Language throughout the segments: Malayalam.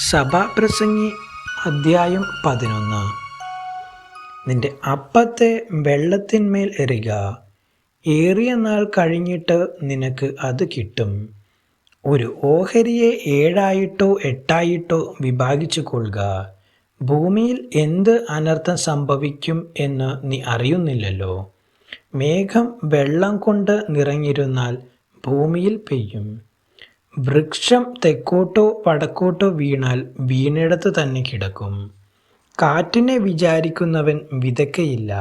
സഭാപ്രസംഗി അദ്ധ്യായം 11. നിന്റെ അപ്പത്തെ വെള്ളത്തിന്മേൽ എറിക, ഏറിയ നാൾ കഴിഞ്ഞിട്ട് നിനക്ക് അത് കിട്ടും. ഒരു ഓഹരിയെ 7 8 വിഭാഗിച്ചു കൊള്ളുക. ഭൂമിയിൽ എന്ത് അനർത്ഥം സംഭവിക്കും എന്ന് നീ അറിയുന്നില്ലല്ലോ. മേഘം വെള്ളം കൊണ്ട് നിറഞ്ഞിരുന്നാൽ ഭൂമിയിൽ പെയ്യും. വൃക്ഷം തെക്കോട്ടോ വടക്കോട്ടോ വീണാൽ വീണിടത്ത് തന്നെ കിടക്കും. കാറ്റിനെ വിചാരിക്കുന്നവൻ വിതയ്ക്കയില്ല,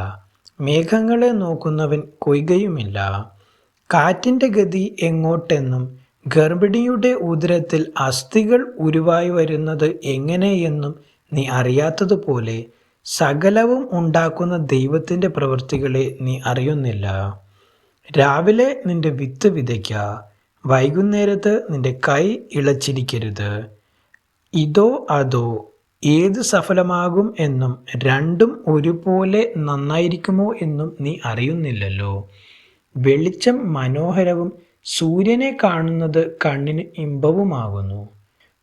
മേഘങ്ങളെ നോക്കുന്നവൻ കൊയ്യുകയുമില്ല. കാറ്റിൻ്റെ ഗതി എങ്ങോട്ടെന്നും ഗർഭിണിയുടെ ഉദരത്തിൽ അസ്ഥികൾ ഉരുവായി വരുന്നത് എങ്ങനെയെന്നും നീ അറിയാത്തതുപോലെ സകലവും ഉണ്ടാക്കുന്ന ദൈവത്തിൻ്റെ പ്രവൃത്തികളെ നീ അറിയുന്നില്ല. രാവിലെ നിന്റെ വിത്ത് വിതയ്ക്ക, വൈകുന്നേരത്ത് നിന്റെ കൈ ഇളച്ചിരിക്കരുത്. ഇതോ അതോ ഏത് സഫലമാകും എന്നും രണ്ടും ഒരുപോലെ നന്നായിരിക്കുമോ എന്നും നീ അറിയുന്നില്ലല്ലോ. വെളിച്ചം മനോഹരവും സൂര്യനെ കാണുന്നത് കണ്ണിന് ഇമ്പവുമാകുന്നു.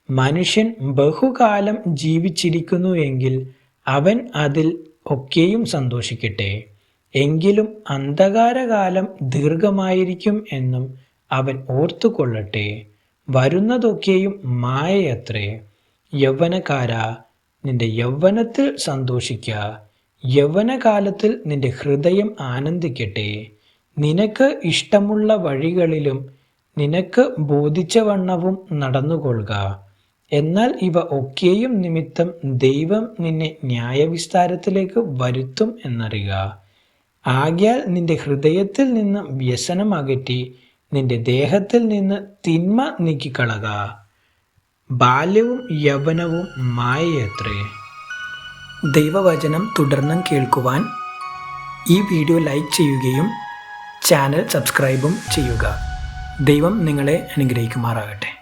മനുഷ്യൻ ബഹുകാലം ജീവിച്ചിരിക്കുന്നു എങ്കിൽ അവൻ അതിൽ ഒക്കെയും സന്തോഷിക്കട്ടെ. എങ്കിലും അന്ധകാരകാലം ദീർഘമായിരിക്കും എന്നും അവൻ ഓർത്തുകൊള്ളട്ടെ. വരുന്നതൊക്കെയും മായയത്രേ. യൗവനക്കാരാ, നിന്റെ യൗവനത്തിൽ സന്തോഷിക്ക, യൗവനകാലത്തിൽ നിന്റെ ഹൃദയം ആനന്ദിക്കട്ടെ. നിനക്ക് ഇഷ്ടമുള്ള വഴികളിലും നിനക്ക് ബോധിച്ചവണ്ണവും നടന്നുകൊള്ളുക. എന്നാൽ ഇവ ഒക്കെയും നിമിത്തം ദൈവം നിന്നെ ന്യായവിസ്താരത്തിലേക്ക് വരുത്തും എന്നറിയുക. ആകയാൽ നിന്റെ ഹൃദയത്തിൽ നിന്ന് വ്യസനം അകറ്റി നിന്റെ ദേഹത്തിൽ നിന്ന് തിന്മ നീക്കിക്കളക. ബാല്യവും യൗവനവും മായയത്രേ. ദൈവവചനം തുടർന്നും കേൾക്കുവാൻ ഈ വീഡിയോ ലൈക്ക് ചെയ്യുകയും ചാനൽ സബ്സ്ക്രൈബും ചെയ്യുക. ദൈവം നിങ്ങളെ അനുഗ്രഹിക്കുമാറാകട്ടെ.